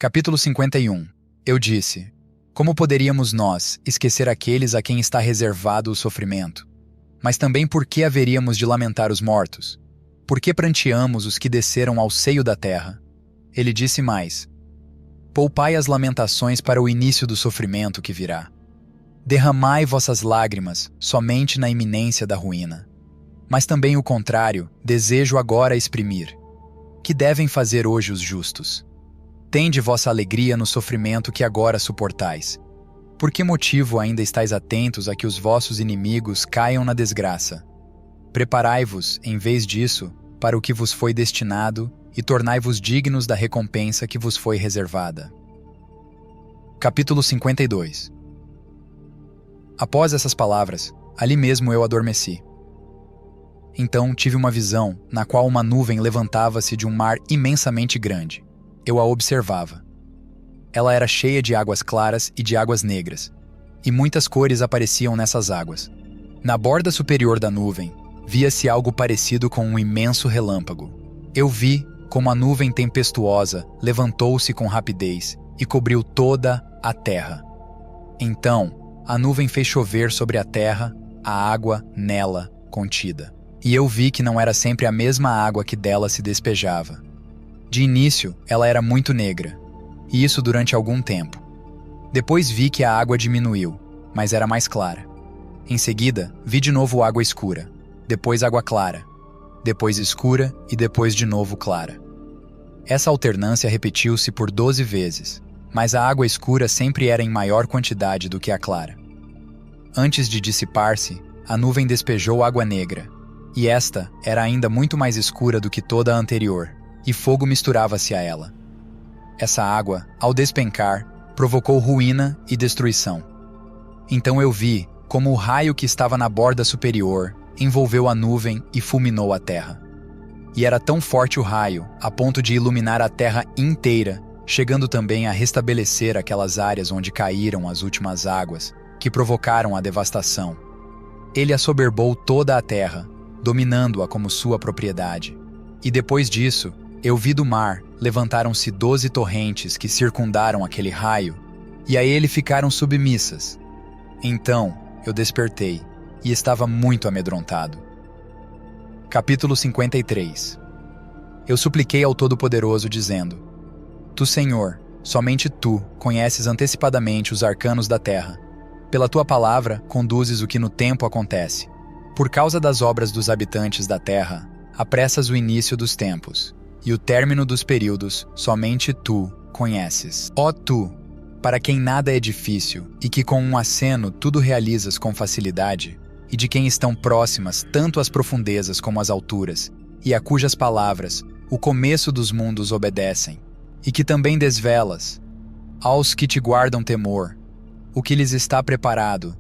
Capítulo 51. Eu disse: como poderíamos nós esquecer aqueles a quem está reservado o sofrimento? Mas também por que haveríamos de lamentar os mortos? Por que pranteamos os que desceram ao seio da terra? Ele disse mais: poupai as lamentações para o início do sofrimento que virá. Derramai vossas lágrimas somente na iminência da ruína. Mas também o contrário desejo agora exprimir. Que devem fazer hoje os justos? Tende vossa alegria no sofrimento que agora suportais. Por que motivo ainda estáis atentos a que os vossos inimigos caiam na desgraça? Preparai-vos, em vez disso, para o que vos foi destinado e tornai-vos dignos da recompensa que vos foi reservada. Capítulo 52. Após essas palavras, ali mesmo eu adormeci. Então tive uma visão, na qual uma nuvem levantava-se de um mar imensamente grande. Eu a observava. Ela era cheia de águas claras e de águas negras, e muitas cores apareciam nessas águas. Na borda superior da nuvem, via-se algo parecido com um imenso relâmpago. Eu vi como a nuvem tempestuosa levantou-se com rapidez e cobriu toda a terra. Então, a nuvem fez chover sobre a terra a água nela contida. E eu vi que não era sempre a mesma água que dela se despejava. De início, ela era muito negra, e isso durante algum tempo. Depois vi que a água diminuiu, mas era mais clara. Em seguida, vi de novo água escura, depois água clara, depois escura e depois de novo clara. Essa alternância repetiu-se por 12 vezes, mas a água escura sempre era em maior quantidade do que a clara. Antes de dissipar-se, a nuvem despejou água negra, e esta era ainda muito mais escura do que toda a anterior, e fogo misturava-se a ela. Essa água, ao despencar, provocou ruína e destruição. Então eu vi como o raio que estava na borda superior envolveu a nuvem e fulminou a terra. E era tão forte o raio, a ponto de iluminar a terra inteira, chegando também a restabelecer aquelas áreas onde caíram as últimas águas, que provocaram a devastação. Ele assoberbou toda a terra, dominando-a como sua propriedade. E depois disso, eu vi do mar levantaram-se 12 torrentes que circundaram aquele raio, e a ele ficaram submissas. Então eu despertei, e estava muito amedrontado. Capítulo 53. Eu supliquei ao Todo-Poderoso, dizendo: Tu, Senhor, somente Tu conheces antecipadamente os arcanos da terra. Pela Tua palavra conduzes o que no tempo acontece. Por causa das obras dos habitantes da terra, apressas o início dos tempos, e o término dos períodos somente Tu conheces. Ó Tu, para quem nada é difícil, e que com um aceno tudo realizas com facilidade, e de quem estão próximas tanto as profundezas como as alturas, e a cujas palavras o começo dos mundos obedecem, e que também desvelas, aos que te guardam temor, o que lhes está preparado,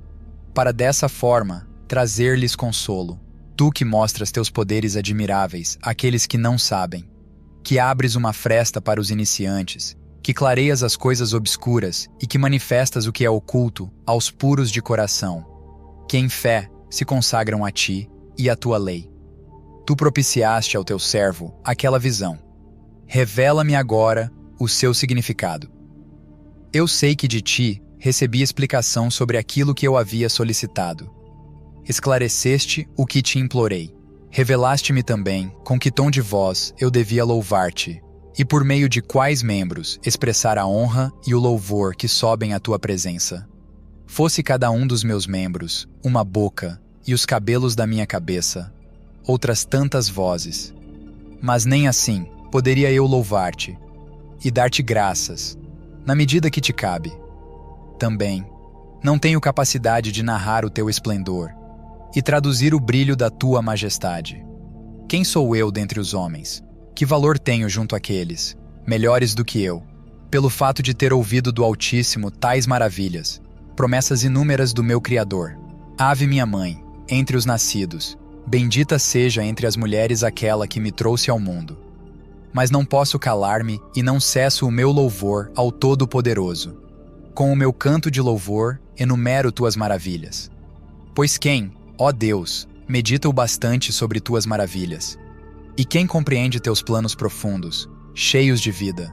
para dessa forma trazer-lhes consolo. Tu que mostras teus poderes admiráveis àqueles que não sabem, que abres uma fresta para os iniciantes, que clareias as coisas obscuras e que manifestas o que é oculto aos puros de coração, que em fé se consagram a Ti e à Tua lei. Tu propiciaste ao Teu servo aquela visão. Revela-me agora o seu significado. Eu sei que de Ti recebi explicação sobre aquilo que eu havia solicitado. Esclareceste o que te implorei. Revelaste-me também com que tom de voz eu devia louvar-te, e por meio de quais membros expressar a honra e o louvor que sobem à tua presença. Fosse cada um dos meus membros uma boca e os cabelos da minha cabeça, outras tantas vozes. Mas nem assim poderia eu louvar-te e dar-te graças, na medida que te cabe. Também não tenho capacidade de narrar o teu esplendor e traduzir o brilho da tua majestade. Quem sou eu dentre os homens? Que valor tenho junto àqueles, melhores do que eu, pelo fato de ter ouvido do Altíssimo tais maravilhas, promessas inúmeras do meu Criador? Ave minha mãe, entre os nascidos, bendita seja entre as mulheres aquela que me trouxe ao mundo. Mas não posso calar-me e não cesso o meu louvor ao Todo-Poderoso. Com o meu canto de louvor, enumero tuas maravilhas. Pois quem, ó Deus, medita o bastante sobre tuas maravilhas? E quem compreende teus planos profundos, cheios de vida?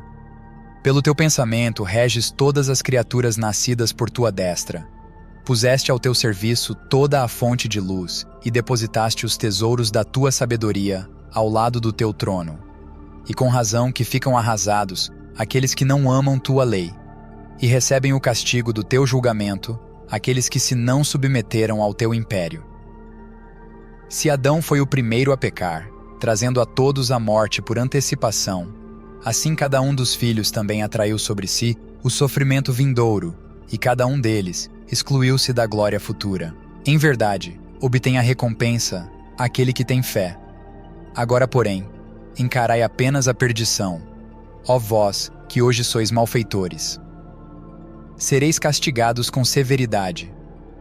Pelo teu pensamento reges todas as criaturas nascidas por tua destra. Puseste ao teu serviço toda a fonte de luz e depositaste os tesouros da tua sabedoria ao lado do teu trono. E com razão que ficam arrasados aqueles que não amam tua lei, e recebem o castigo do teu julgamento aqueles que se não submeteram ao teu império. Se Adão foi o primeiro a pecar, trazendo a todos a morte por antecipação, assim cada um dos filhos também atraiu sobre si o sofrimento vindouro, e cada um deles excluiu-se da glória futura. Em verdade, obtém a recompensa aquele que tem fé. Agora, porém, encarai apenas a perdição, ó vós que hoje sois malfeitores. Sereis castigados com severidade,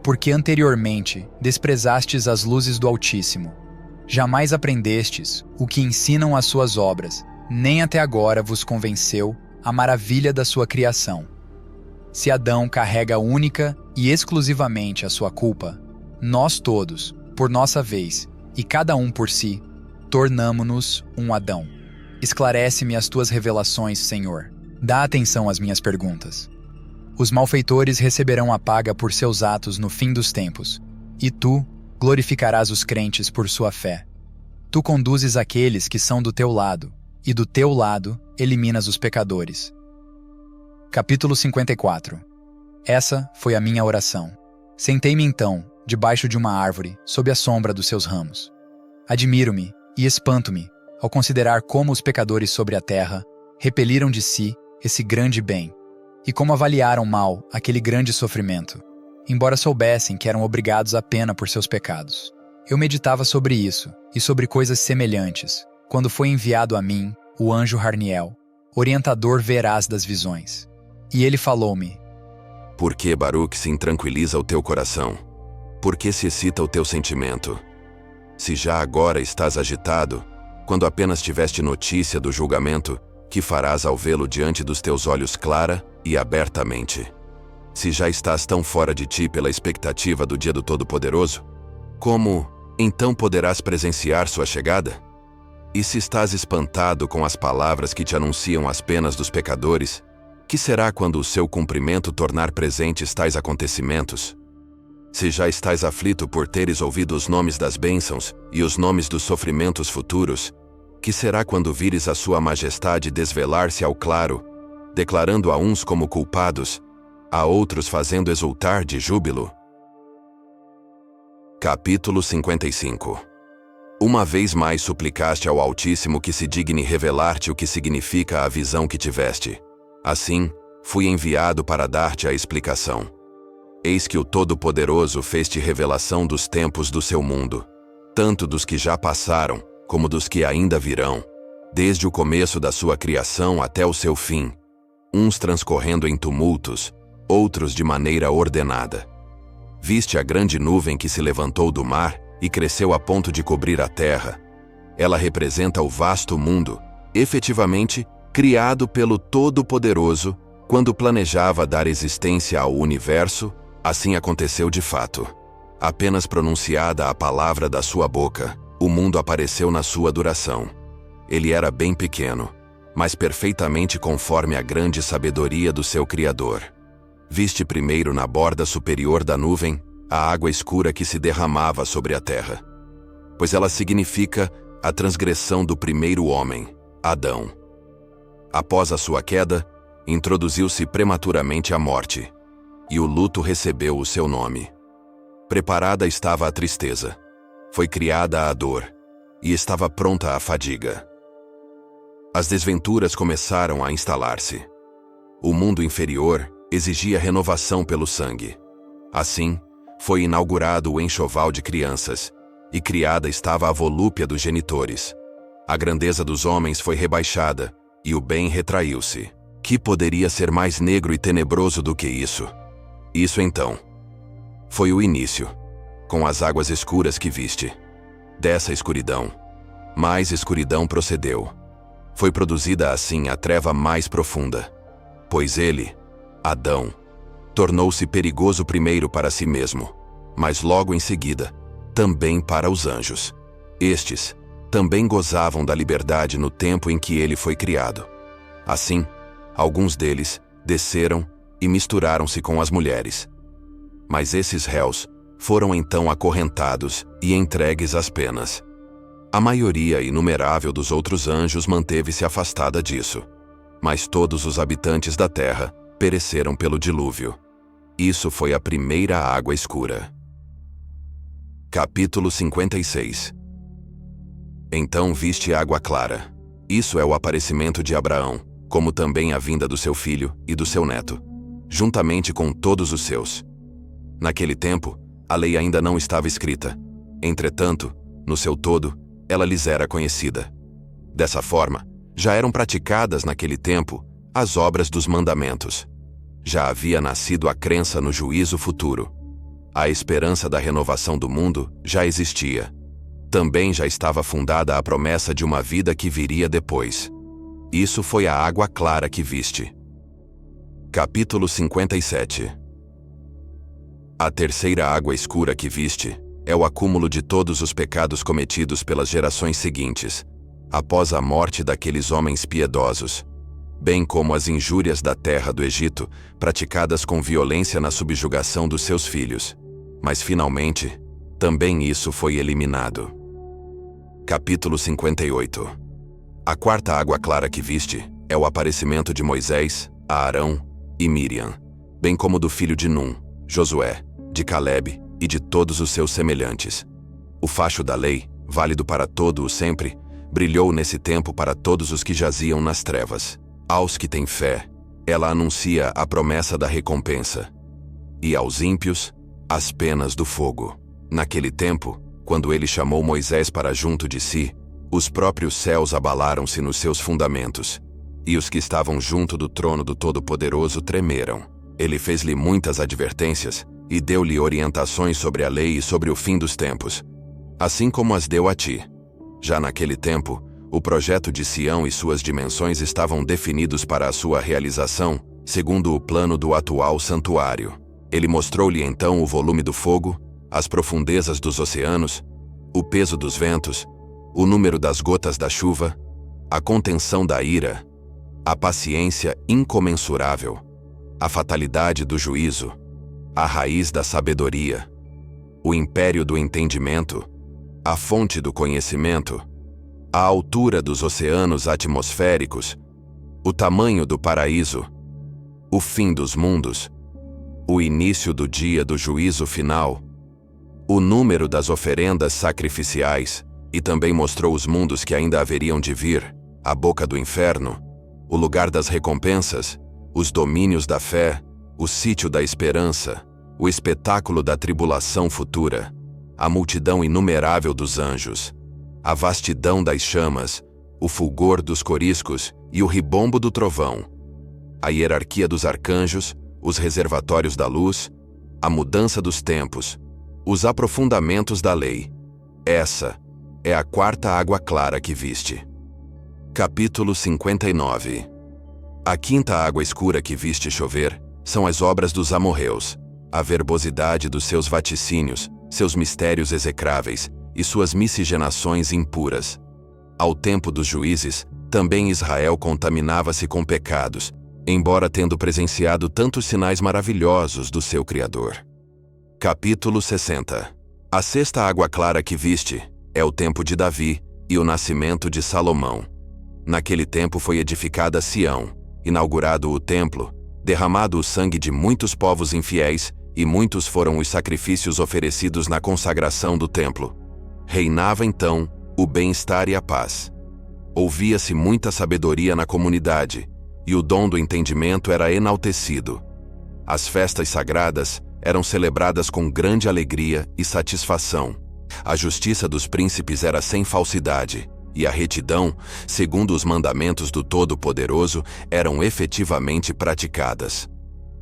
porque anteriormente desprezastes as luzes do Altíssimo. Jamais aprendestes o que ensinam as suas obras, nem até agora vos convenceu a maravilha da sua criação. Se Adão carrega única e exclusivamente a sua culpa, nós todos, por nossa vez, e cada um por si, tornamo-nos um Adão. Esclarece-me as tuas revelações, Senhor. Dá atenção às minhas perguntas. Os malfeitores receberão a paga por seus atos no fim dos tempos, e tu glorificarás os crentes por sua fé. Tu conduzes aqueles que são do teu lado, e do teu lado eliminas os pecadores. Capítulo 54. Essa foi a minha oração. Sentei-me então, debaixo de uma árvore, sob a sombra dos seus ramos. Admiro-me e espanto-me ao considerar como os pecadores sobre a terra repeliram de si esse grande bem, e como avaliaram mal aquele grande sofrimento, embora soubessem que eram obrigados à pena por seus pecados. Eu meditava sobre isso e sobre coisas semelhantes, quando foi enviado a mim o anjo Harniel, orientador veraz das visões. E ele falou-me: Por que, Baruque, se intranquiliza o teu coração? Por que se excita o teu sentimento? Se já agora estás agitado, quando apenas tiveste notícia do julgamento, que farás ao vê-lo diante dos teus olhos clara e abertamente? Se já estás tão fora de ti pela expectativa do dia do Todo-Poderoso, como, então, poderás presenciar sua chegada? E se estás espantado com as palavras que te anunciam as penas dos pecadores, que será quando o seu cumprimento tornar presentes tais acontecimentos? Se já estás aflito por teres ouvido os nomes das bênçãos e os nomes dos sofrimentos futuros, que será quando vires a sua majestade desvelar-se ao claro, declarando a uns como culpados, a outros fazendo exultar de júbilo? Capítulo 55. Uma vez mais suplicaste ao Altíssimo que se digne revelar-te o que significa a visão que tiveste. Assim, fui enviado para dar-te a explicação. Eis que o Todo-Poderoso fez-te revelação dos tempos do seu mundo, tanto dos que já passaram, como dos que ainda virão, desde o começo da sua criação até o seu fim, uns transcorrendo em tumultos, outros de maneira ordenada. Viste a grande nuvem que se levantou do mar e cresceu a ponto de cobrir a terra. Ela representa o vasto mundo, efetivamente criado pelo Todo-Poderoso, quando planejava dar existência ao universo. Assim aconteceu de fato. Apenas pronunciada a palavra da sua boca, o mundo apareceu na sua duração. Ele era bem pequeno, mas perfeitamente conforme a grande sabedoria do seu Criador. Viste primeiro na borda superior da nuvem a água escura que se derramava sobre a terra, pois ela significa a transgressão do primeiro homem, Adão. Após a sua queda, introduziu-se prematuramente a morte, e o luto recebeu o seu nome. Preparada estava a tristeza, foi criada a dor, e estava pronta a fadiga. As desventuras começaram a instalar-se. O mundo inferior exigia renovação pelo sangue. Assim, foi inaugurado o enxoval de crianças, e criada estava a volúpia dos genitores. A grandeza dos homens foi rebaixada, e o bem retraiu-se. Que poderia ser mais negro e tenebroso do que isso? Isso então foi o início, com as águas escuras que viste. Dessa escuridão, mais escuridão procedeu. Foi produzida assim a treva mais profunda, pois ele, Adão, tornou-se perigoso primeiro para si mesmo, mas logo em seguida, também para os anjos. Estes também gozavam da liberdade no tempo em que ele foi criado. Assim, alguns deles desceram e misturaram-se com as mulheres. Mas esses réus foram então acorrentados e entregues às penas. A maioria inumerável dos outros anjos manteve-se afastada disso. Mas todos os habitantes da terra pereceram pelo dilúvio. Isso foi a primeira água escura. Capítulo 56. Então viste água clara. Isso é o aparecimento de Abraão, como também a vinda do seu filho e do seu neto, juntamente com todos os seus. Naquele tempo, a lei ainda não estava escrita. Entretanto, no seu todo, ela lhes era conhecida. Dessa forma, já eram praticadas naquele tempo as obras dos mandamentos. Já havia nascido a crença no juízo futuro. A esperança da renovação do mundo já existia. Também já estava fundada a promessa de uma vida que viria depois. Isso foi a água clara que viste. Capítulo 57. A terceira água escura que viste é o acúmulo de todos os pecados cometidos pelas gerações seguintes, após a morte daqueles homens piedosos, bem como as injúrias da terra do Egito, praticadas com violência na subjugação dos seus filhos. Mas, finalmente, também isso foi eliminado. Capítulo 58. A quarta água clara que viste é o aparecimento de Moisés, Arão e Miriam, bem como do filho de Num, Josué, de Calebe e de todos os seus semelhantes. O facho da lei, válido para todo o sempre, brilhou nesse tempo para todos os que jaziam nas trevas. Aos que têm fé, ela anuncia a promessa da recompensa. E aos ímpios, as penas do fogo. Naquele tempo, quando ele chamou Moisés para junto de si, os próprios céus abalaram-se nos seus fundamentos, e os que estavam junto do trono do Todo-Poderoso tremeram. Ele fez-lhe muitas advertências, e deu-lhe orientações sobre a lei e sobre o fim dos tempos, assim como as deu a ti. Já naquele tempo, o projeto de Sião e suas dimensões estavam definidos para a sua realização, segundo o plano do atual santuário. Ele mostrou-lhe então o volume do fogo, as profundezas dos oceanos, o peso dos ventos, o número das gotas da chuva, a contenção da ira, a paciência incomensurável, a fatalidade do juízo, a raiz da sabedoria, o império do entendimento, a fonte do conhecimento, a altura dos oceanos atmosféricos, o tamanho do paraíso, o fim dos mundos, o início do dia do juízo final, o número das oferendas sacrificiais, e também mostrou os mundos que ainda haveriam de vir, a boca do inferno, o lugar das recompensas, os domínios da fé, o sítio da esperança, o espetáculo da tribulação futura, a multidão inumerável dos anjos, a vastidão das chamas, o fulgor dos coriscos e o ribombo do trovão, a hierarquia dos arcanjos, os reservatórios da luz, a mudança dos tempos, os aprofundamentos da lei. Essa é a quarta água clara que viste. Capítulo 59. A quinta água escura que viste chover são as obras dos amorreus, a verbosidade dos seus vaticínios, seus mistérios execráveis e suas miscigenações impuras. Ao tempo dos juízes, também Israel contaminava-se com pecados, embora tendo presenciado tantos sinais maravilhosos do seu Criador. Capítulo 60. A sexta água clara que viste é o tempo de Davi e o nascimento de Salomão. Naquele tempo foi edificada Sião, inaugurado o templo, derramado o sangue de muitos povos infiéis, e muitos foram os sacrifícios oferecidos na consagração do templo. Reinava então o bem-estar e a paz. Ouvia-se muita sabedoria na comunidade, e o dom do entendimento era enaltecido. As festas sagradas eram celebradas com grande alegria e satisfação. A justiça dos príncipes era sem falsidade, e a retidão, segundo os mandamentos do Todo-Poderoso, eram efetivamente praticadas.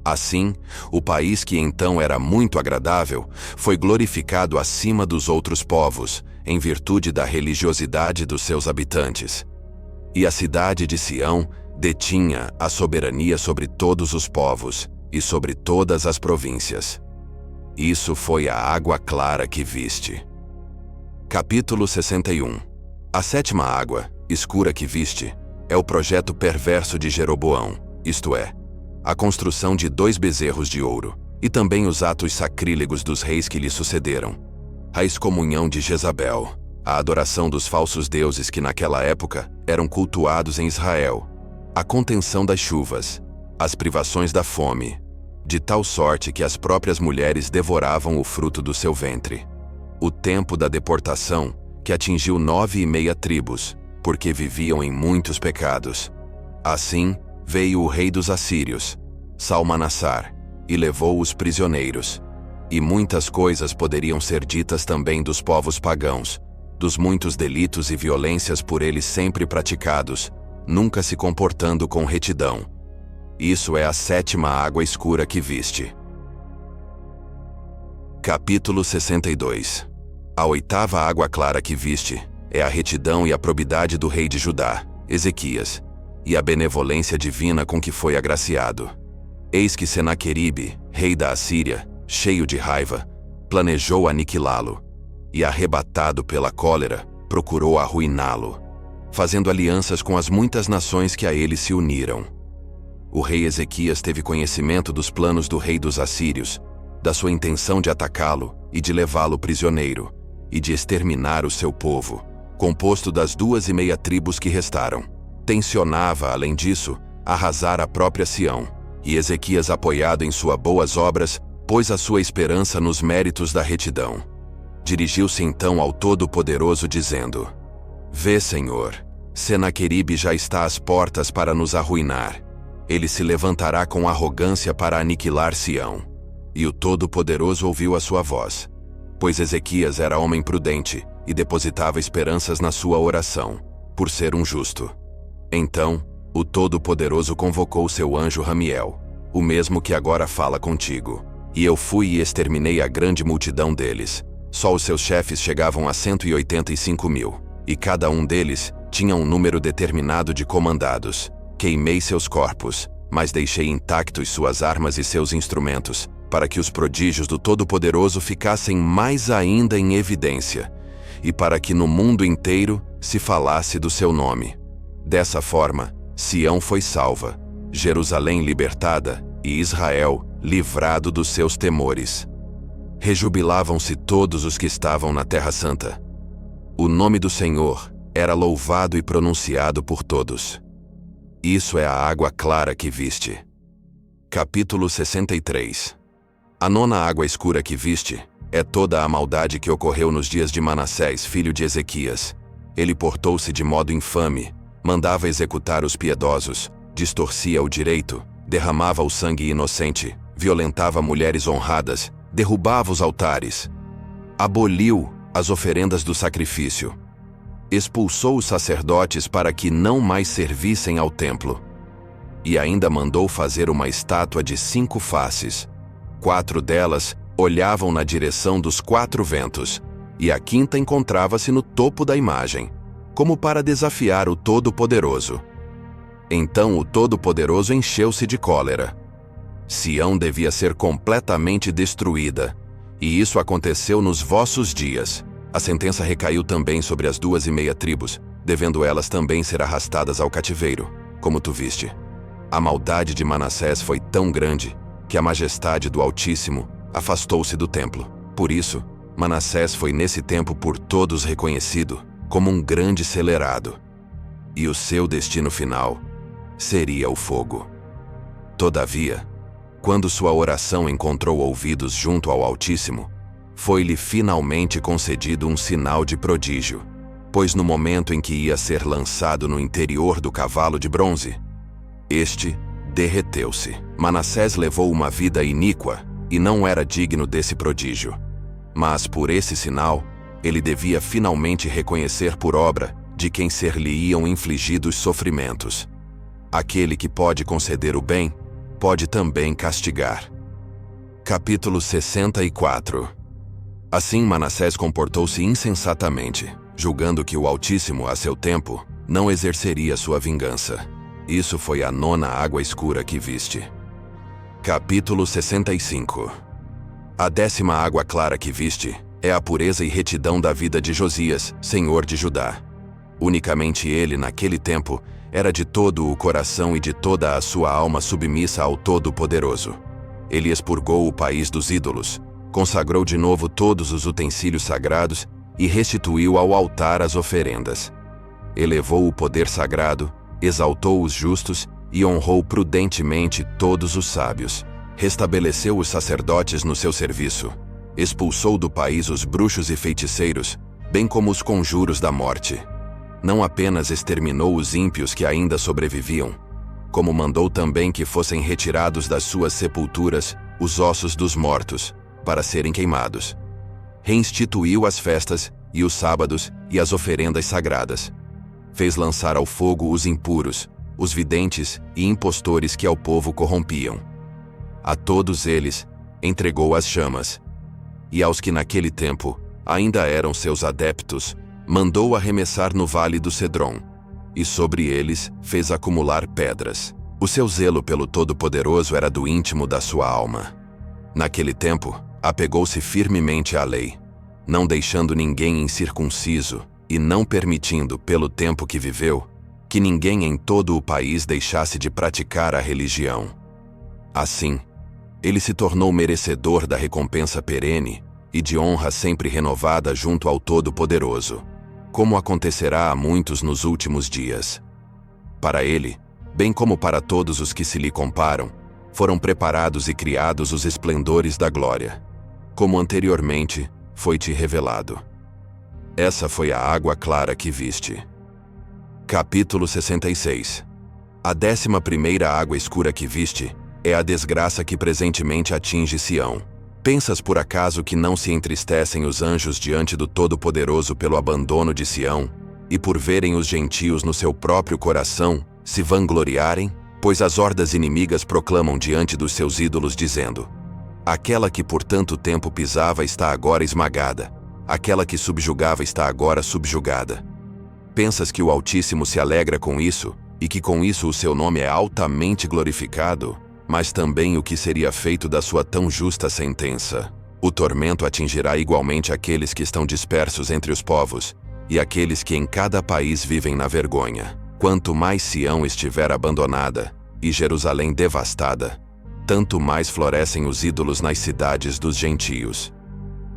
Assim, o país que então era muito agradável, foi glorificado acima dos outros povos, em virtude da religiosidade dos seus habitantes. E a cidade de Sião detinha a soberania sobre todos os povos e sobre todas as províncias. Isso foi a água clara que viste. Capítulo 61. A sétima água, escura que viste, é o projeto perverso de Jeroboão, isto é, a construção de 2 bezerros de ouro, e também os atos sacrílegos dos reis que lhe sucederam, a excomunhão de Jezabel, a adoração dos falsos deuses que naquela época eram cultuados em Israel, a contenção das chuvas, as privações da fome, de tal sorte que as próprias mulheres devoravam o fruto do seu ventre. O tempo da deportação, que atingiu 9,5 tribos, porque viviam em muitos pecados. Assim, veio o rei dos assírios, Salmanassar, e levou os prisioneiros. E muitas coisas poderiam ser ditas também dos povos pagãos, dos muitos delitos e violências por eles sempre praticados, nunca se comportando com retidão. Isso é a 7ª água escura que viste. Capítulo 62. A 8ª água clara que viste é a retidão e a probidade do rei de Judá, Ezequias, e a benevolência divina com que foi agraciado. Eis que Senaqueribe, rei da Assíria, cheio de raiva, planejou aniquilá-lo, e arrebatado pela cólera, procurou arruiná-lo, fazendo alianças com as muitas nações que a ele se uniram. O rei Ezequias teve conhecimento dos planos do rei dos assírios, da sua intenção de atacá-lo e de levá-lo prisioneiro, e de exterminar o seu povo, composto das 2,5 tribos que restaram. Tencionava, além disso, arrasar a própria Sião, e Ezequias, apoiado em suas boas obras, pôs a sua esperança nos méritos da retidão. Dirigiu-se então ao Todo-Poderoso, dizendo: Vê, Senhor, Senaqueribe já está às portas para nos arruinar. Ele se levantará com arrogância para aniquilar Sião. E o Todo-Poderoso ouviu a sua voz, pois Ezequias era homem prudente e depositava esperanças na sua oração, por ser um justo. Então, o Todo-Poderoso convocou seu anjo Ramiel, o mesmo que agora fala contigo. E eu fui e exterminei a grande multidão deles. Só os seus chefes chegavam a 185.000, e cada um deles tinha um número determinado de comandados. Queimei seus corpos, mas deixei intactos suas armas e seus instrumentos, para que os prodígios do Todo-Poderoso ficassem mais ainda em evidência, e para que no mundo inteiro se falasse do seu nome. Dessa forma, Sião foi salva, Jerusalém libertada e Israel livrado dos seus temores. Rejubilavam-se todos os que estavam na Terra Santa. O nome do Senhor era louvado e pronunciado por todos. Isso é a água clara que viste. Capítulo 63. A 9ª água escura que viste é toda a maldade que ocorreu nos dias de Manassés, filho de Ezequias. Ele portou-se de modo infame, mandava executar os piedosos, distorcia o direito, derramava o sangue inocente, violentava mulheres honradas, derrubava os altares, aboliu as oferendas do sacrifício, expulsou os sacerdotes para que não mais servissem ao templo, e ainda mandou fazer uma estátua de 5 faces. 4 delas olhavam na direção dos 4 ventos, e a 5ª encontrava-se no topo da imagem, como para desafiar o Todo-Poderoso. Então o Todo-Poderoso encheu-se de cólera. Sião devia ser completamente destruída, e isso aconteceu nos vossos dias. A sentença recaiu também sobre as 2,5 tribos, devendo elas também ser arrastadas ao cativeiro, como tu viste. A maldade de Manassés foi tão grande que a majestade do Altíssimo afastou-se do templo. Por isso, Manassés foi nesse tempo por todos reconhecido como um grande celerado, e o seu destino final seria o fogo. Todavia, quando sua oração encontrou ouvidos junto ao Altíssimo, foi-lhe finalmente concedido um sinal de prodígio, pois no momento em que ia ser lançado no interior do cavalo de bronze, este derreteu-se. Manassés levou uma vida iníqua e não era digno desse prodígio. Mas por esse sinal, ele devia finalmente reconhecer por obra de quem ser-lhe-iam infligidos sofrimentos. Aquele que pode conceder o bem, pode também castigar. Capítulo 64. Assim Manassés comportou-se insensatamente, julgando que o Altíssimo, a seu tempo, não exerceria sua vingança. Isso foi a 9ª água escura que viste. Capítulo 65. A 10ª água clara que viste é a pureza e retidão da vida de Josias, senhor de Judá. Unicamente ele, naquele tempo, era de todo o coração e de toda a sua alma submissa ao Todo-Poderoso. Ele expurgou o país dos ídolos, consagrou de novo todos os utensílios sagrados e restituiu ao altar as oferendas. Elevou o poder sagrado, exaltou os justos e honrou prudentemente todos os sábios. Restabeleceu os sacerdotes no seu serviço. Expulsou do país os bruxos e feiticeiros, bem como os conjuros da morte. Não apenas exterminou os ímpios que ainda sobreviviam, como mandou também que fossem retirados das suas sepulturas os ossos dos mortos, para serem queimados. Reinstituiu as festas, e os sábados, e as oferendas sagradas. Fez lançar ao fogo os impuros, os videntes e impostores que ao povo corrompiam. A todos eles, entregou as chamas. E aos que naquele tempo ainda eram seus adeptos, mandou arremessar no vale do Cedron, e sobre eles fez acumular pedras. O seu zelo pelo Todo-Poderoso era do íntimo da sua alma. Naquele tempo, apegou-se firmemente à lei, não deixando ninguém incircunciso e não permitindo, pelo tempo que viveu, que ninguém em todo o país deixasse de praticar a religião. Assim, ele se tornou merecedor da recompensa perene e de honra sempre renovada junto ao Todo-Poderoso, como acontecerá a muitos nos últimos dias. Para ele, bem como para todos os que se lhe comparam, foram preparados e criados os esplendores da glória, como anteriormente foi-te revelado. Essa foi a água clara que viste. Capítulo 66. A 11ª água escura que viste é a desgraça que presentemente atinge Sião. Pensas por acaso que não se entristecem os anjos diante do Todo-Poderoso pelo abandono de Sião, e por verem os gentios no seu próprio coração se vangloriarem? Pois as hordas inimigas proclamam diante dos seus ídolos dizendo: aquela que por tanto tempo pisava está agora esmagada, aquela que subjugava está agora subjugada. Pensas que o Altíssimo se alegra com isso, e que com isso o seu nome é altamente glorificado? Mas também o que seria feito da sua tão justa sentença? O tormento atingirá igualmente aqueles que estão dispersos entre os povos, e aqueles que em cada país vivem na vergonha. Quanto mais Sião estiver abandonada, e Jerusalém devastada, tanto mais florescem os ídolos nas cidades dos gentios.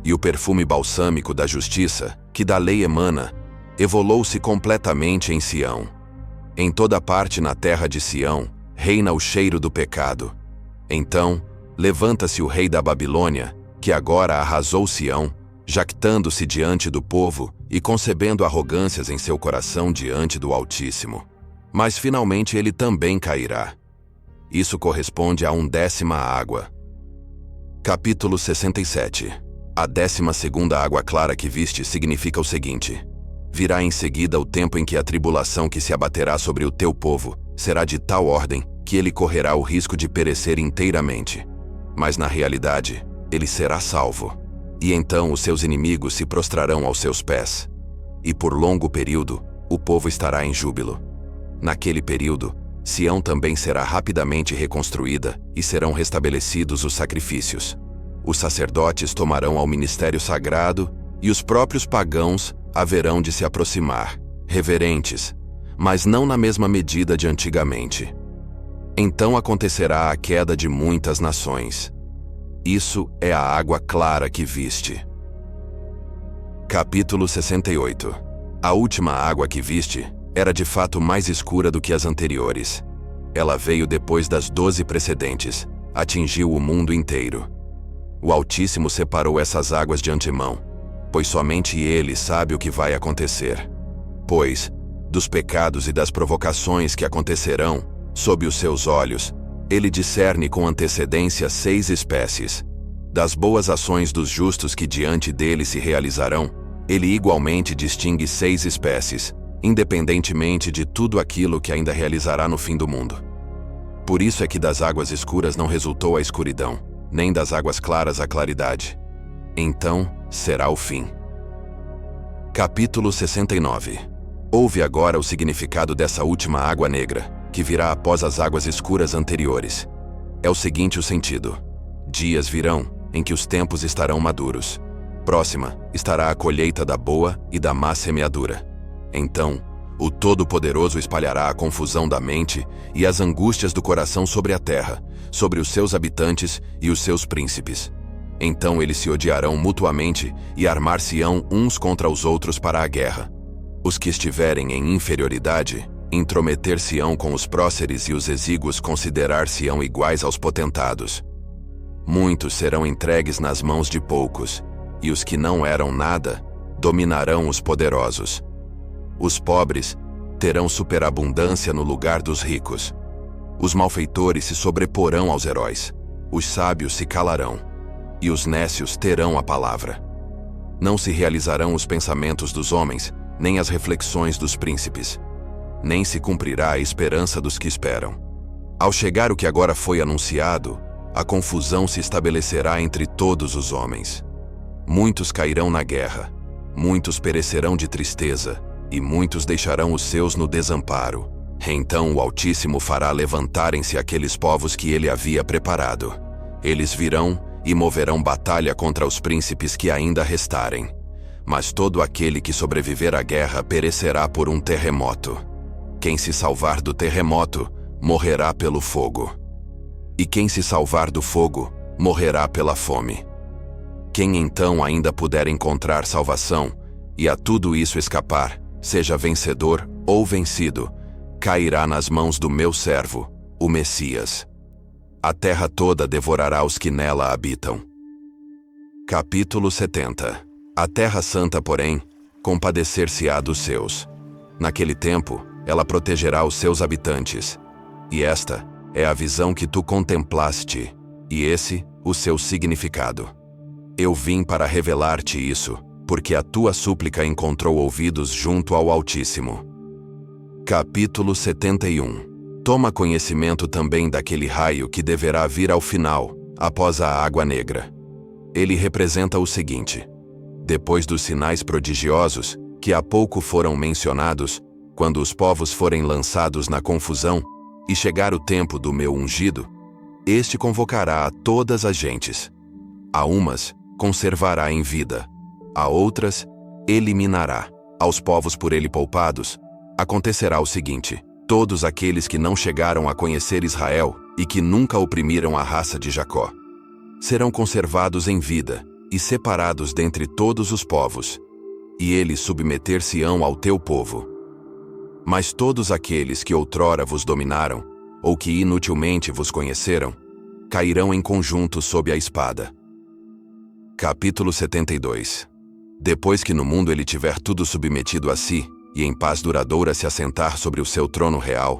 E o perfume balsâmico da justiça, que da lei emana, evolou-se completamente em Sião. Em toda parte na terra de Sião, reina o cheiro do pecado. Então, levanta-se o rei da Babilônia, que agora arrasou Sião, jactando-se diante do povo e concebendo arrogâncias em seu coração diante do Altíssimo. Mas finalmente ele também cairá. Isso corresponde a 1/10 água. Capítulo 67. A 12ª água clara que viste significa o seguinte: virá em seguida o tempo em que a tribulação que se abaterá sobre o teu povo será de tal ordem que ele correrá o risco de perecer inteiramente. Mas na realidade, ele será salvo. E então os seus inimigos se prostrarão aos seus pés. E por longo período, o povo estará em júbilo. Naquele período, Sião também será rapidamente reconstruída e serão restabelecidos os sacrifícios. Os sacerdotes tomarão ao ministério sagrado e os próprios pagãos haverão de se aproximar, reverentes, mas não na mesma medida de antigamente. Então acontecerá a queda de muitas nações. Isso é a água clara que viste. Capítulo 68. A última água que viste era de fato mais escura do que as anteriores. Ela veio depois das 12 precedentes, atingiu o mundo inteiro. O Altíssimo separou essas águas de antemão, pois somente Ele sabe o que vai acontecer. Pois, dos pecados e das provocações que acontecerão, sob os seus olhos, Ele discerne com antecedência 6 espécies. Das boas ações dos justos que diante dele se realizarão, Ele igualmente distingue 6 espécies, independentemente de tudo aquilo que ainda realizará no fim do mundo. Por isso é que das águas escuras não resultou a escuridão, nem das águas claras a claridade. Então, será o fim. Capítulo 69. Ouve agora o significado dessa última água negra, que virá após as águas escuras anteriores. É o seguinte o sentido: dias virão, em que os tempos estarão maduros. Próxima estará a colheita da boa e da má semeadura. Então, O Todo-Poderoso espalhará a confusão da mente e as angústias do coração sobre a terra, sobre os seus habitantes e os seus príncipes. Então eles se odiarão mutuamente e armar-se-ão uns contra os outros para a guerra. Os que estiverem em inferioridade intrometer-se-ão com os próceres e os exíguos considerar-se-ão iguais aos potentados. Muitos serão entregues nas mãos de poucos, e os que não eram nada dominarão os poderosos. Os pobres terão superabundância no lugar dos ricos. Os malfeitores se sobreporão aos heróis. Os sábios se calarão, e os nécios terão a palavra. Não se realizarão os pensamentos dos homens, nem as reflexões dos príncipes. Nem se cumprirá a esperança dos que esperam. Ao chegar o que agora foi anunciado, a confusão se estabelecerá entre todos os homens. Muitos cairão na guerra, muitos perecerão de tristeza, e muitos deixarão os seus no desamparo. Então o Altíssimo fará levantarem-se aqueles povos que ele havia preparado. Eles virão e moverão batalha contra os príncipes que ainda restarem. Mas todo aquele que sobreviver à guerra perecerá por um terremoto. Quem se salvar do terremoto, morrerá pelo fogo. E quem se salvar do fogo, morrerá pela fome. Quem então ainda puder encontrar salvação, e a tudo isso escapar, seja vencedor ou vencido, cairá nas mãos do meu servo, o Messias. A terra toda devorará os que nela habitam. Capítulo 70. A terra santa, porém, compadecer-se-á dos seus. Naquele tempo, ela protegerá os seus habitantes. E esta é a visão que tu contemplaste, e esse o seu significado. Eu vim para revelar-te isso, porque a tua súplica encontrou ouvidos junto ao Altíssimo. Capítulo 71. Toma conhecimento também daquele raio que deverá vir ao final, após a água negra. Ele representa o seguinte: depois dos sinais prodigiosos, que há pouco foram mencionados, quando os povos forem lançados na confusão, e chegar o tempo do meu ungido, este convocará a todas as gentes. A umas conservará em vida, a outras eliminará. Aos povos por ele poupados, acontecerá o seguinte: todos aqueles que não chegaram a conhecer Israel e que nunca oprimiram a raça de Jacó serão conservados em vida e separados dentre todos os povos, e eles submeter-se-ão ao teu povo. Mas todos aqueles que outrora vos dominaram, ou que inutilmente vos conheceram, cairão em conjunto sob a espada. Capítulo 72. Depois que no mundo ele tiver tudo submetido a si, e em paz duradoura se assentar sobre o seu trono real,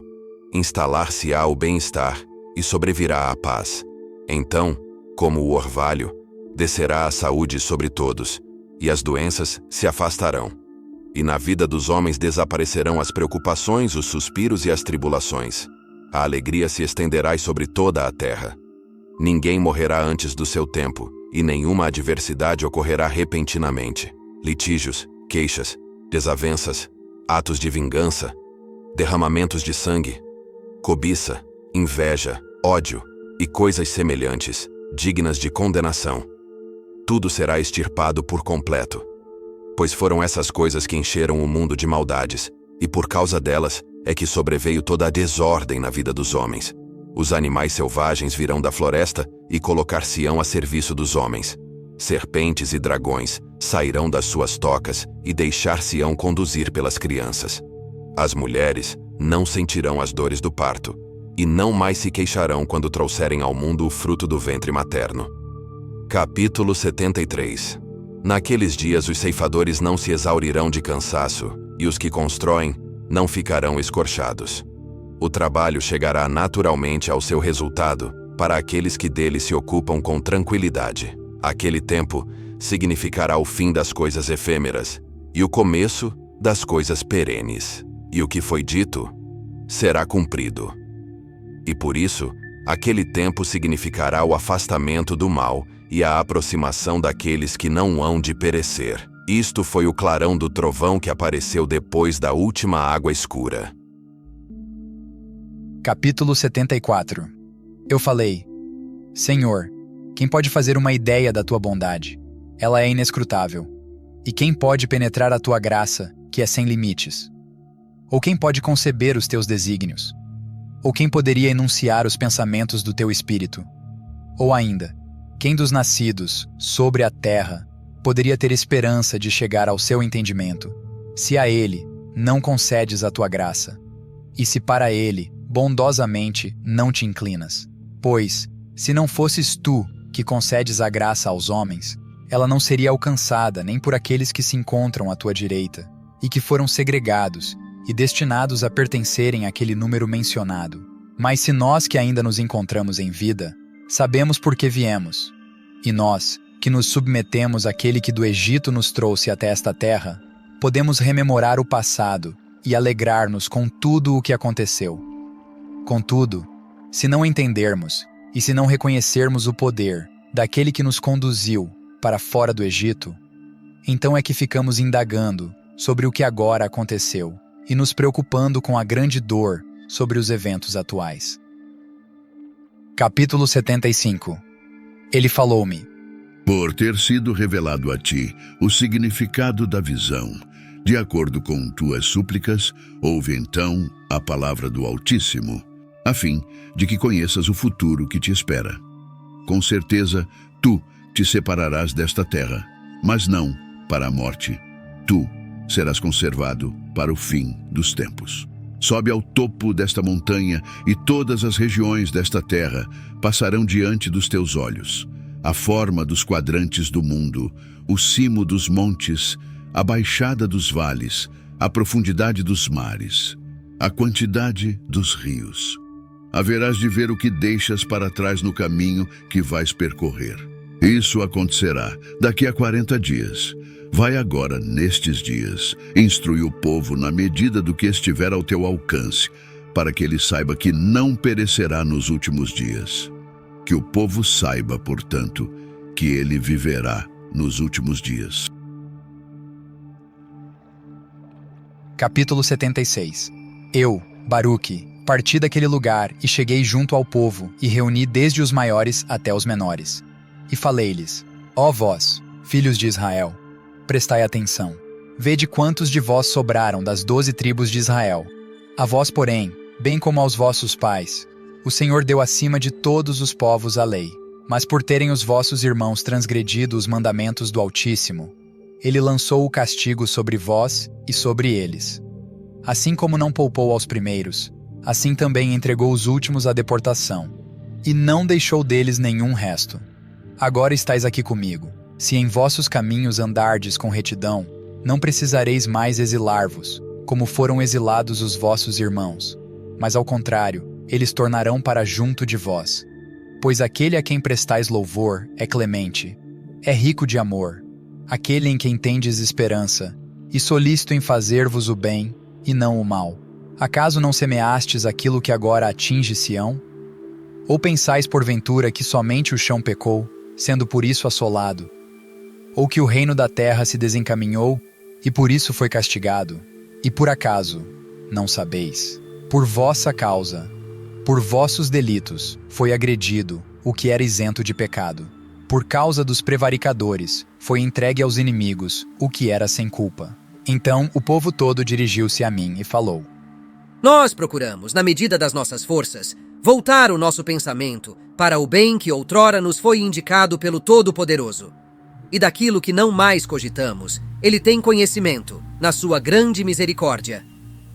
instalar-se-á o bem-estar, e sobrevirá a paz. Então, como o orvalho, descerá a saúde sobre todos, e as doenças se afastarão. E na vida dos homens desaparecerão as preocupações, os suspiros e as tribulações. A alegria se estenderá sobre toda a terra. Ninguém morrerá antes do seu tempo, e nenhuma adversidade ocorrerá repentinamente. Litígios, queixas, desavenças, atos de vingança, derramamentos de sangue, cobiça, inveja, ódio e coisas semelhantes, dignas de condenação. Tudo será extirpado por completo. Pois foram essas coisas que encheram o mundo de maldades, e por causa delas é que sobreveio toda a desordem na vida dos homens. Os animais selvagens virão da floresta e colocar-se-ão a serviço dos homens. Serpentes e dragões sairão das suas tocas e deixar-se-ão conduzir pelas crianças. As mulheres não sentirão as dores do parto, e não mais se queixarão quando trouxerem ao mundo o fruto do ventre materno. Capítulo 73. Naqueles dias os ceifadores não se exaurirão de cansaço, e os que constroem não ficarão escorchados. O trabalho chegará naturalmente ao seu resultado para aqueles que dele se ocupam com tranquilidade. Aquele tempo significará o fim das coisas efêmeras e o começo das coisas perenes. E o que foi dito será cumprido. E por isso, aquele tempo significará o afastamento do mal e a aproximação daqueles que não hão de perecer. Isto foi o clarão do trovão que apareceu depois da última água escura. Capítulo 74. Eu falei: Senhor, quem pode fazer uma ideia da tua bondade? Ela é inescrutável. E quem pode penetrar a tua graça, que é sem limites? Ou quem pode conceber os teus desígnios? Ou quem poderia enunciar os pensamentos do teu espírito? Ou ainda, quem dos nascidos sobre a terra poderia ter esperança de chegar ao seu entendimento, se a ele não concedes a tua graça, e se para ele, bondosamente, não te inclinas? Pois, se não fosses tu que concedes a graça aos homens, ela não seria alcançada nem por aqueles que se encontram à tua direita, e que foram segregados e destinados a pertencerem àquele número mencionado. Mas se nós que ainda nos encontramos em vida, sabemos por que viemos, e nós, que nos submetemos àquele que do Egito nos trouxe até esta terra, podemos rememorar o passado e alegrar-nos com tudo o que aconteceu. Contudo, se não entendermos e se não reconhecermos o poder daquele que nos conduziu para fora do Egito, então é que ficamos indagando sobre o que agora aconteceu e nos preocupando com a grande dor sobre os eventos atuais. Capítulo 75. Ele falou-me: Por ter sido revelado a ti o significado da visão, de acordo com tuas súplicas, ouve então a palavra do Altíssimo, a fim de que conheças o futuro que te espera. Com certeza, tu te separarás desta terra, mas não para a morte. Tu serás conservado para o fim dos tempos. Sobe ao topo desta montanha e todas as regiões desta terra passarão diante dos teus olhos. A forma dos quadrantes do mundo, o cimo dos montes, a baixada dos vales, a profundidade dos mares, a quantidade dos rios. Haverás de ver o que deixas para trás no caminho que vais percorrer. Isso acontecerá daqui a 40 dias. Vai agora, nestes dias, instrui o povo na medida do que estiver ao teu alcance, para que ele saiba que não perecerá nos últimos dias. Que o povo saiba, portanto, que ele viverá nos últimos dias. Capítulo 76. Eu, Baruque, parti daquele lugar e cheguei junto ao povo e reuni desde os maiores até os menores. E falei-lhes: Ó vós, filhos de Israel, prestai atenção. Vede quantos de vós sobraram das 12 tribos de Israel. A vós, porém, bem como aos vossos pais, o Senhor deu acima de todos os povos a lei. Mas por terem os vossos irmãos transgredido os mandamentos do Altíssimo, ele lançou o castigo sobre vós e sobre eles. Assim como não poupou aos primeiros, assim também entregou os últimos à deportação, e não deixou deles nenhum resto. Agora estais aqui comigo. Se em vossos caminhos andardes com retidão, não precisareis mais exilar-vos, como foram exilados os vossos irmãos. Mas ao contrário, eles tornarão para junto de vós. Pois aquele a quem prestais louvor é clemente, é rico de amor, aquele em quem tendes esperança, e solícito em fazer-vos o bem e não o mal. Acaso não semeastes aquilo que agora atinge Sião? Ou pensais porventura que somente o chão pecou, sendo por isso assolado? Ou que o reino da terra se desencaminhou, e por isso foi castigado? E por acaso, não sabeis? Por vossa causa, por vossos delitos, foi agredido o que era isento de pecado. Por causa dos prevaricadores, foi entregue aos inimigos o que era sem culpa. Então o povo todo dirigiu-se a mim e falou: Nós procuramos, na medida das nossas forças, voltar o nosso pensamento para o bem que outrora nos foi indicado pelo Todo-Poderoso. E daquilo que não mais cogitamos, ele tem conhecimento, na sua grande misericórdia.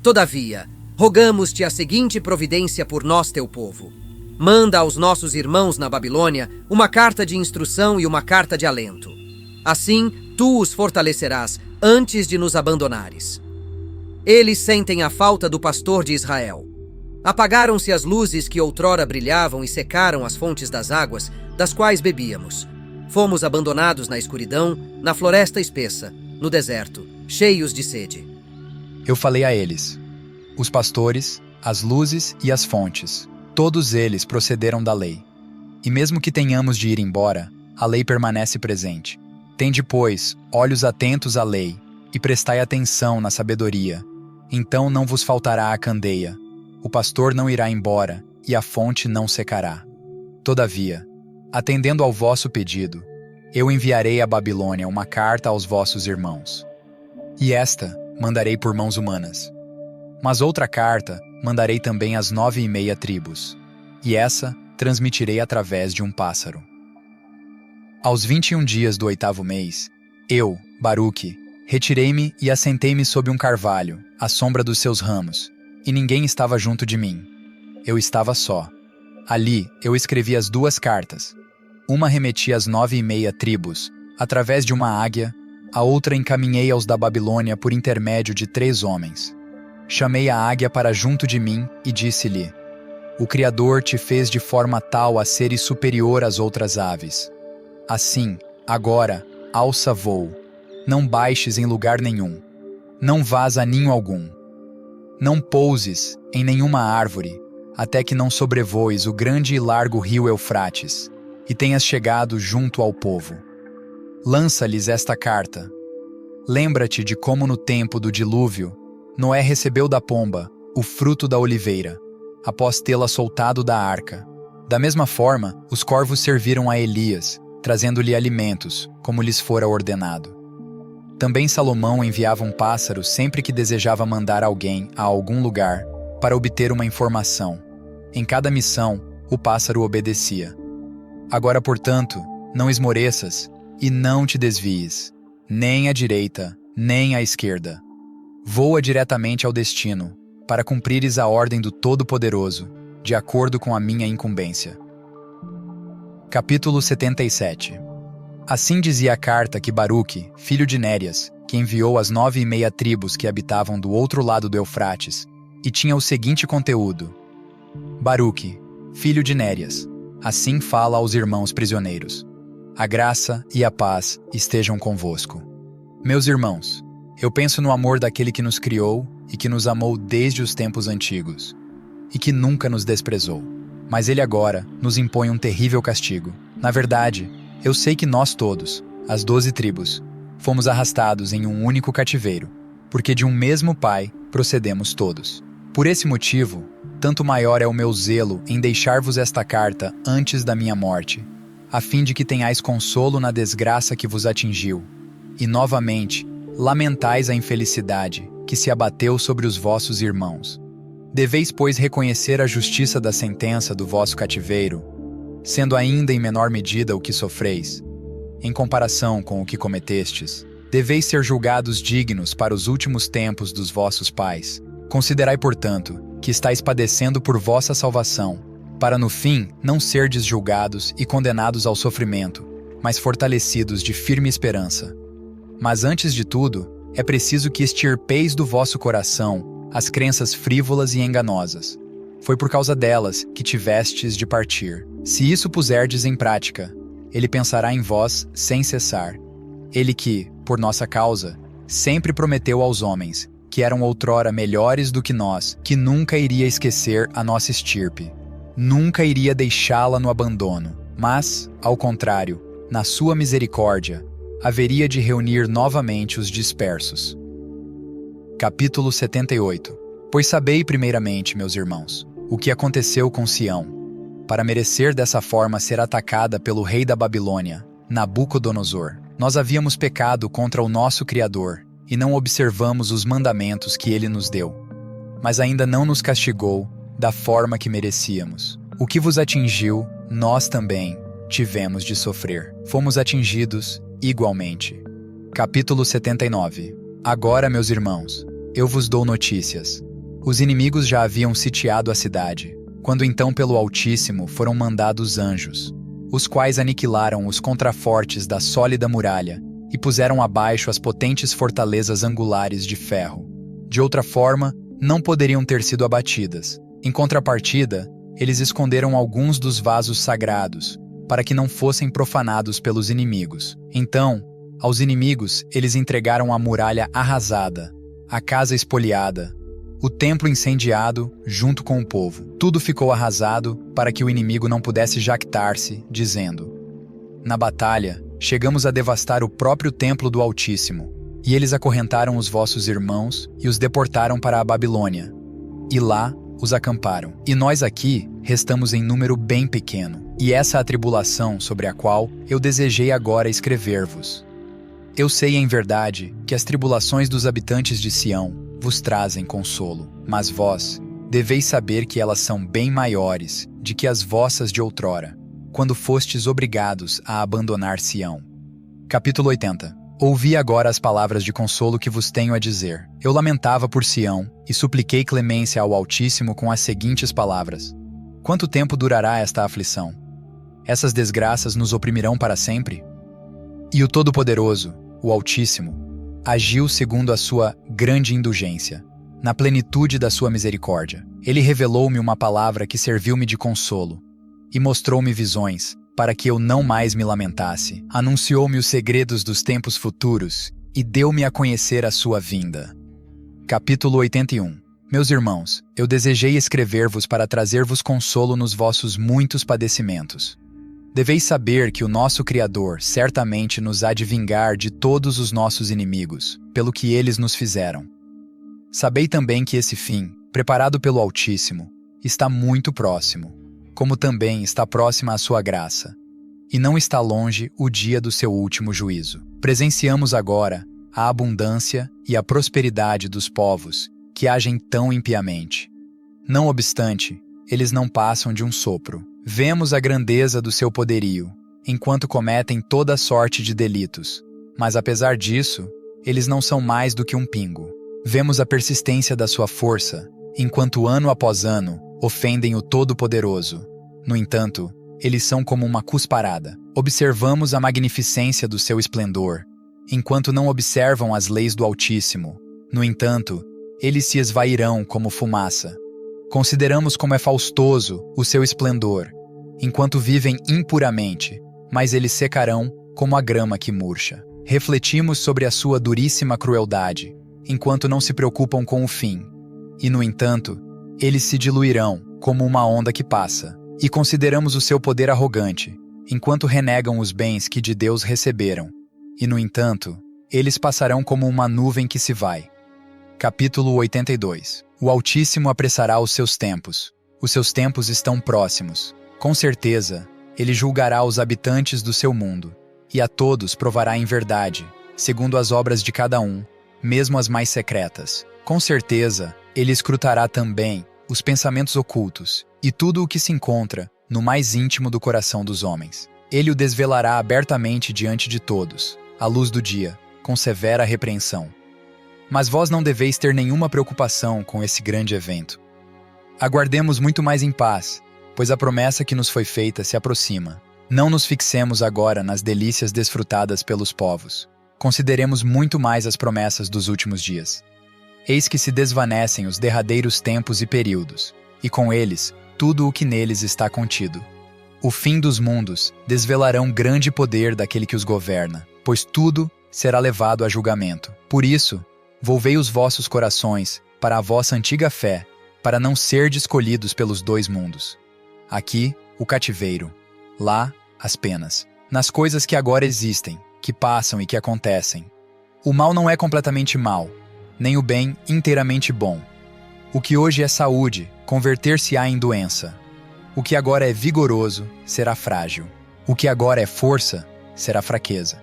Todavia, rogamos-te a seguinte providência por nós, teu povo. Manda aos nossos irmãos na Babilônia uma carta de instrução e uma carta de alento. Assim, tu os fortalecerás antes de nos abandonares. Eles sentem a falta do pastor de Israel. Apagaram-se as luzes que outrora brilhavam e secaram as fontes das águas, das quais bebíamos. Fomos abandonados na escuridão, na floresta espessa, no deserto, cheios de sede. Eu falei a eles: os pastores, as luzes e as fontes, todos eles procederam da lei. E mesmo que tenhamos de ir embora, a lei permanece presente. Tende, pois, olhos atentos à lei, e prestai atenção na sabedoria. Então não vos faltará a candeia, o pastor não irá embora, e a fonte não secará. Todavia, atendendo ao vosso pedido, eu enviarei à Babilônia uma carta aos vossos irmãos. E esta mandarei por mãos humanas. Mas outra carta mandarei também às 9:30 tribos, e essa transmitirei através de um pássaro. Aos 21 dias do 8º mês, eu, Baruque, retirei-me e assentei-me sob um carvalho, à sombra dos seus ramos, e ninguém estava junto de mim. Eu estava só. Ali eu escrevi as 2 cartas. Uma remeti às 9:30 tribos, através de uma águia, a outra encaminhei aos da Babilônia por intermédio de 3 homens. Chamei a águia para junto de mim e disse-lhe: O Criador te fez de forma tal a seres superior às outras aves. Assim, agora, alça voo. Não baixes em lugar nenhum. Não vás a ninho algum. Não pouses em nenhuma árvore, até que não sobrevoes o grande e largo rio Eufrates, e tenhas chegado junto ao povo. Lança-lhes esta carta. Lembra-te de como no tempo do dilúvio, Noé recebeu da pomba o fruto da oliveira, após tê-la soltado da arca. Da mesma forma, os corvos serviram a Elias, trazendo-lhe alimentos, como lhes fora ordenado. Também Salomão enviava um pássaro sempre que desejava mandar alguém a algum lugar para obter uma informação. Em cada missão, o pássaro obedecia. Agora, portanto, não esmoreças e não te desvies, nem à direita, nem à esquerda. Voa diretamente ao destino, para cumprires a ordem do Todo-Poderoso, de acordo com a minha incumbência. Capítulo 77. Assim dizia a carta que Baruque, filho de Nérias, que enviou às 9:30 tribos que habitavam do outro lado do Eufrates, e tinha o seguinte conteúdo: Baruque, filho de Nérias, assim fala aos irmãos prisioneiros. A graça e a paz estejam convosco. Meus irmãos, eu penso no amor daquele que nos criou e que nos amou desde os tempos antigos, e que nunca nos desprezou. Mas ele agora nos impõe um terrível castigo. Na verdade, eu sei que nós todos, as 12 tribos, fomos arrastados em um único cativeiro, porque de um mesmo pai procedemos todos. Por esse motivo, tanto maior é o meu zelo em deixar-vos esta carta antes da minha morte, a fim de que tenhais consolo na desgraça que vos atingiu, e novamente lamentais a infelicidade que se abateu sobre os vossos irmãos. Deveis, pois, reconhecer a justiça da sentença do vosso cativeiro, sendo ainda em menor medida o que sofreis. Em comparação com o que cometestes, deveis ser julgados dignos para os últimos tempos dos vossos pais. Considerai, portanto, que estáis padecendo por vossa salvação, para no fim não serdes julgados e condenados ao sofrimento, mas fortalecidos de firme esperança. Mas antes de tudo, é preciso que extirpeis do vosso coração as crenças frívolas e enganosas. Foi por causa delas que tivestes de partir. Se isso puserdes em prática, ele pensará em vós sem cessar. Ele que, por nossa causa, sempre prometeu aos homens, que eram outrora melhores do que nós, que nunca iria esquecer a nossa estirpe. Nunca iria deixá-la no abandono, mas, ao contrário, na sua misericórdia, haveria de reunir novamente os dispersos. Capítulo 78. Pois sabei primeiramente, meus irmãos, o que aconteceu com Sião, para merecer dessa forma ser atacada pelo rei da Babilônia, Nabucodonosor. Nós havíamos pecado contra o nosso Criador, e não observamos os mandamentos que ele nos deu. Mas ainda não nos castigou da forma que merecíamos. O que vos atingiu, nós também tivemos de sofrer. Fomos atingidos igualmente. Capítulo 79. Agora, meus irmãos, eu vos dou notícias. Os inimigos já haviam sitiado a cidade, quando então pelo Altíssimo foram mandados anjos, os quais aniquilaram os contrafortes da sólida muralha e puseram abaixo as potentes fortalezas angulares de ferro. De outra forma, não poderiam ter sido abatidas. Em contrapartida, eles esconderam alguns dos vasos sagrados, para que não fossem profanados pelos inimigos. Então, aos inimigos, eles entregaram a muralha arrasada, a casa espoliada, o templo incendiado junto com o povo. Tudo ficou arrasado para que o inimigo não pudesse jactar-se, dizendo: Na batalha, chegamos a devastar o próprio templo do Altíssimo, e eles acorrentaram os vossos irmãos e os deportaram para a Babilônia. E lá os acamparam. E nós aqui restamos em número bem pequeno. E essa é a tribulação sobre a qual eu desejei agora escrever-vos. Eu sei em verdade que as tribulações dos habitantes de Sião vos trazem consolo, mas vós deveis saber que elas são bem maiores de que as vossas de outrora, quando fostes obrigados a abandonar Sião. Capítulo 80. Ouvi agora as palavras de consolo que vos tenho a dizer. Eu lamentava por Sião e supliquei clemência ao Altíssimo com as seguintes palavras: quanto tempo durará esta aflição? Essas desgraças nos oprimirão para sempre? E o Todo-Poderoso, o Altíssimo, agiu segundo a sua grande indulgência, na plenitude da sua misericórdia. Ele revelou-me uma palavra que serviu-me de consolo e mostrou-me visões, para que eu não mais me lamentasse. Anunciou-me os segredos dos tempos futuros e deu-me a conhecer a sua vinda. Capítulo 81. Meus irmãos, eu desejei escrever-vos para trazer-vos consolo nos vossos muitos padecimentos. Deveis saber que o nosso Criador certamente nos há de vingar de todos os nossos inimigos, pelo que eles nos fizeram. Sabei também que esse fim, preparado pelo Altíssimo, está muito próximo, como também está próxima a sua graça, e não está longe o dia do seu último juízo. Presenciamos agora a abundância e a prosperidade dos povos que agem tão impiamente. Não obstante, eles não passam de um sopro. Vemos a grandeza do seu poderio, enquanto cometem toda sorte de delitos, mas apesar disso, eles não são mais do que um pingo. Vemos a persistência da sua força, enquanto ano após ano ofendem o Todo-Poderoso. No entanto, eles são como uma cusparada. Observamos a magnificência do seu esplendor, enquanto não observam as leis do Altíssimo. No entanto, eles se esvairão como fumaça. Consideramos como é faustoso o seu esplendor, enquanto vivem impuramente, mas eles secarão como a grama que murcha. Refletimos sobre a sua duríssima crueldade, enquanto não se preocupam com o fim. E, no entanto, eles se diluirão como uma onda que passa. E consideramos o seu poder arrogante, enquanto renegam os bens que de Deus receberam. E, no entanto, eles passarão como uma nuvem que se vai. Capítulo 82. O Altíssimo apressará os seus tempos. Os seus tempos estão próximos. Com certeza, ele julgará os habitantes do seu mundo, e a todos provará em verdade, segundo as obras de cada um, mesmo as mais secretas. Com certeza, ele escrutará também os pensamentos ocultos e tudo o que se encontra no mais íntimo do coração dos homens. Ele o desvelará abertamente diante de todos, à luz do dia, com severa repreensão. Mas vós não deveis ter nenhuma preocupação com esse grande evento. Aguardemos muito mais em paz, pois a promessa que nos foi feita se aproxima. Não nos fixemos agora nas delícias desfrutadas pelos povos. Consideremos muito mais as promessas dos últimos dias. Eis que se desvanecem os derradeiros tempos e períodos, e com eles, tudo o que neles está contido. O fim dos mundos desvelarão grande poder daquele que os governa, pois tudo será levado a julgamento. Por isso, volvei os vossos corações para a vossa antiga fé, para não serdes escolhidos pelos dois mundos. Aqui, o cativeiro. Lá, as penas. Nas coisas que agora existem, que passam e que acontecem. O mal não é completamente mal, nem o bem inteiramente bom. O que hoje é saúde, converter-se-á em doença. O que agora é vigoroso, será frágil. O que agora é força, será fraqueza.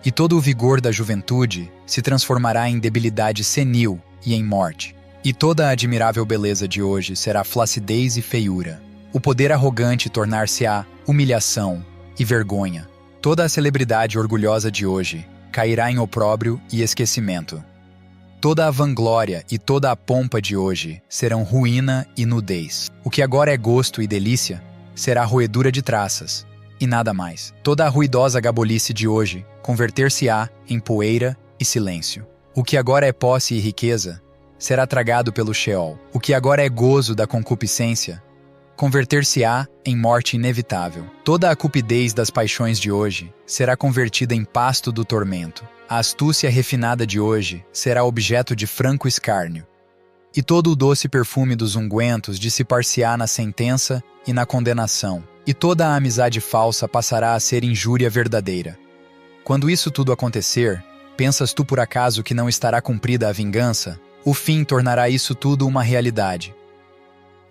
E todo o vigor da juventude se transformará em debilidade senil e em morte. E toda a admirável beleza de hoje será flacidez e feiura. O poder arrogante tornar-se-á humilhação e vergonha. Toda a celebridade orgulhosa de hoje cairá em opróbrio e esquecimento. Toda a vanglória e toda a pompa de hoje serão ruína e nudez. O que agora é gosto e delícia será roedura de traças, e nada mais. Toda a ruidosa gabolice de hoje converter-se-á em poeira e silêncio. O que agora é posse e riqueza será tragado pelo Sheol. O que agora é gozo da concupiscência converter-se-á em morte inevitável. Toda a cupidez das paixões de hoje será convertida em pasto do tormento. A astúcia refinada de hoje será objeto de franco escárnio. E todo o doce perfume dos ungüentos dissipar-se-á na sentença e na condenação. E toda a amizade falsa passará a ser injúria verdadeira. Quando isso tudo acontecer, pensas tu por acaso que não estará cumprida a vingança? O fim tornará isso tudo uma realidade.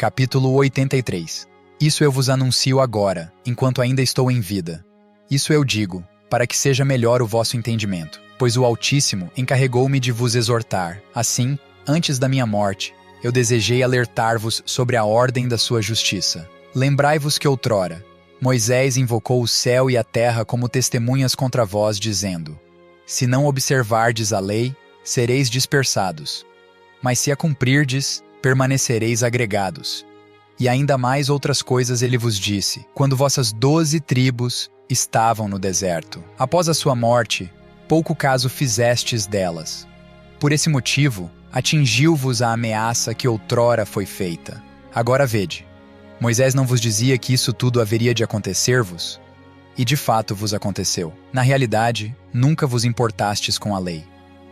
Capítulo 83. Isso eu vos anuncio agora, enquanto ainda estou em vida. Isso eu digo, para que seja melhor o vosso entendimento, pois o Altíssimo encarregou-me de vos exortar. Assim, Antes da minha morte, eu desejei alertar-vos sobre a ordem da sua justiça. Lembrai-vos que outrora, Moisés invocou o céu e a terra como testemunhas contra vós, dizendo: se não observardes a lei, sereis dispersados. Mas se a cumprirdes, permanecereis agregados. E ainda mais outras coisas ele vos disse, quando vossas 12 tribos estavam no deserto. Após a sua morte, pouco caso fizestes delas. Por esse motivo, atingiu-vos a ameaça que outrora foi feita. Agora vede, Moisés não vos dizia que isso tudo haveria de acontecer-vos? E de fato vos aconteceu. Na realidade, nunca vos importastes com a lei.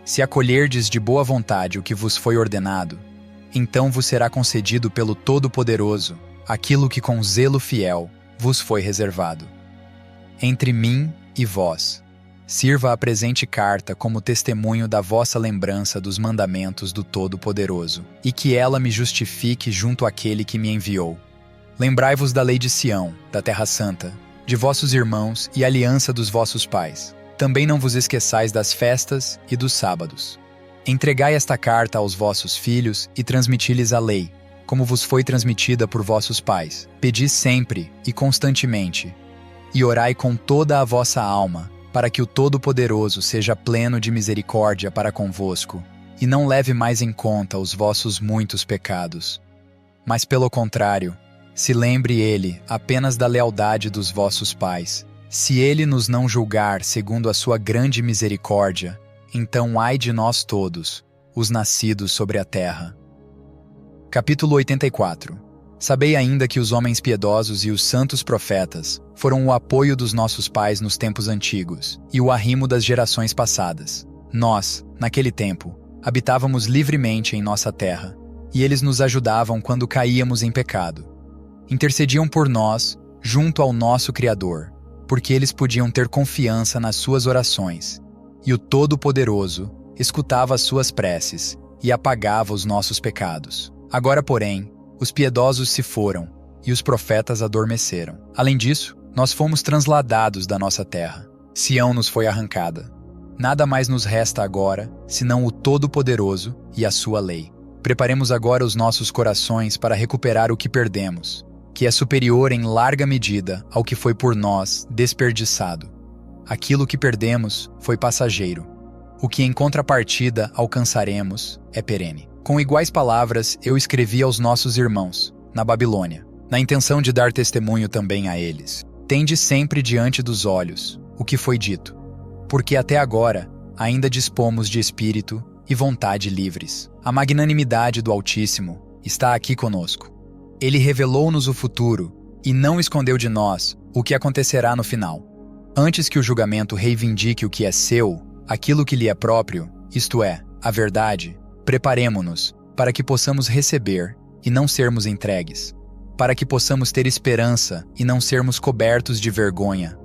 Se acolherdes de boa vontade o que vos foi ordenado, então vos será concedido pelo Todo-Poderoso aquilo que com zelo fiel vos foi reservado. Entre mim e vós, sirva a presente carta como testemunho da vossa lembrança dos mandamentos do Todo-Poderoso, e que ela me justifique junto àquele que me enviou. Lembrai-vos da lei de Sião, da Terra Santa, de vossos irmãos e aliança dos vossos pais. Também não vos esqueçais das festas e dos sábados. Entregai esta carta aos vossos filhos e transmiti-lhes a lei, como vos foi transmitida por vossos pais. Pedi sempre e constantemente, e orai com toda a vossa alma, para que o Todo-Poderoso seja pleno de misericórdia para convosco, e não leve mais em conta os vossos muitos pecados. Mas pelo contrário, se lembre ele apenas da lealdade dos vossos pais. Se ele nos não julgar segundo a sua grande misericórdia, então ai de nós todos, os nascidos sobre a terra. Capítulo 84. Sabei ainda que os homens piedosos e os santos profetas foram o apoio dos nossos pais nos tempos antigos e o arrimo das gerações passadas. Nós, naquele tempo, habitávamos livremente em nossa terra, e eles nos ajudavam quando caíamos em pecado. Intercediam por nós, junto ao nosso Criador, porque eles podiam ter confiança nas suas orações, e o Todo-Poderoso escutava as suas preces e apagava os nossos pecados. Agora, porém, os piedosos se foram, e os profetas adormeceram. Além disso, nós fomos transladados da nossa terra. Sião nos foi arrancada. Nada mais nos resta agora, senão o Todo-Poderoso e a sua lei. Preparemos agora os nossos corações para recuperar o que perdemos, que é superior em larga medida ao que foi por nós desperdiçado. Aquilo que perdemos foi passageiro. O que em contrapartida alcançaremos é perene. Com iguais palavras eu escrevi aos nossos irmãos, na Babilônia, na intenção de dar testemunho também a eles. Tende sempre diante dos olhos o que foi dito, porque até agora ainda dispomos de espírito e vontade livres. A magnanimidade do Altíssimo está aqui conosco. Ele revelou-nos o futuro e não escondeu de nós o que acontecerá no final. Antes que o julgamento reivindique o que é seu, aquilo que lhe é próprio, isto é, a verdade, preparemo-nos para que possamos receber e não sermos entregues, para que possamos ter esperança e não sermos cobertos de vergonha,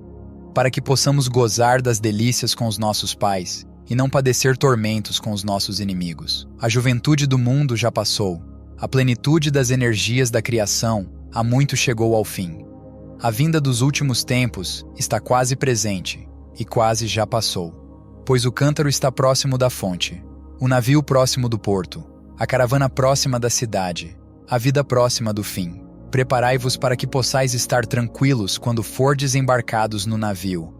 para que possamos gozar das delícias com os nossos pais e não padecer tormentos com os nossos inimigos. A juventude do mundo já passou. A plenitude das energias da criação há muito chegou ao fim. A vinda dos últimos tempos está quase presente e quase já passou. Pois o cântaro está próximo da fonte, o navio próximo do porto, a caravana próxima da cidade, a vida próxima do fim. Preparai-vos para que possais estar tranquilos quando fordes embarcados no navio,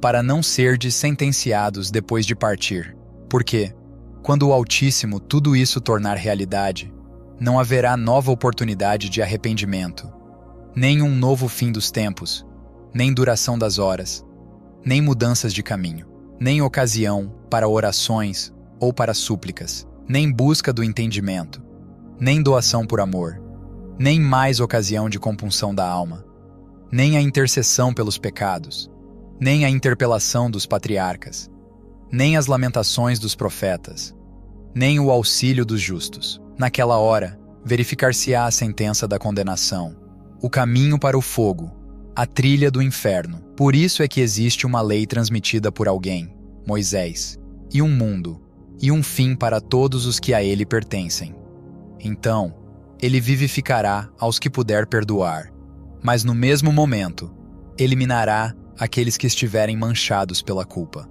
para não serdes sentenciados depois de partir. Porque, quando o Altíssimo tudo isso tornar realidade, não haverá nova oportunidade de arrependimento, nem um novo fim dos tempos, nem duração das horas, nem mudanças de caminho, nem ocasião para orações ou para súplicas, nem busca do entendimento, nem doação por amor, nem mais ocasião de compunção da alma, nem a intercessão pelos pecados, nem a interpelação dos patriarcas, nem as lamentações dos profetas, nem o auxílio dos justos. Naquela hora, verificar-se-á a sentença da condenação, o caminho para o fogo, a trilha do inferno. Por isso é que existe uma lei transmitida por alguém, Moisés, e um mundo, e um fim para todos os que a ele pertencem. Então, ele vivificará aos que puder perdoar, mas no mesmo momento, eliminará aqueles que estiverem manchados pela culpa.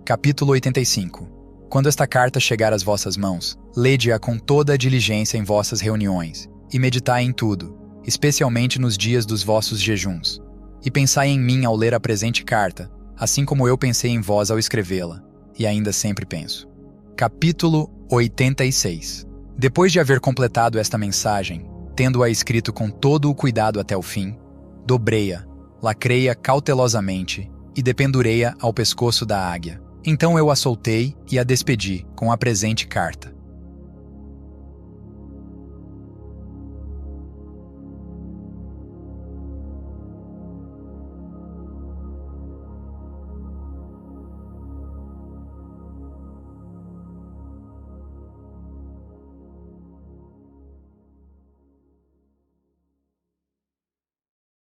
Capítulo 85. Quando esta carta chegar às vossas mãos, lede-a com toda a diligência em vossas reuniões, e meditai em tudo, especialmente nos dias dos vossos jejuns. E pensai em mim ao ler a presente carta, assim como eu pensei em vós ao escrevê-la, e ainda sempre penso. Capítulo 86. Depois de haver completado esta mensagem, tendo-a escrito com todo o cuidado até o fim, dobrei-a, lacrei-a cautelosamente e dependurei-a ao pescoço da águia. Então eu a soltei e a despedi com a presente carta.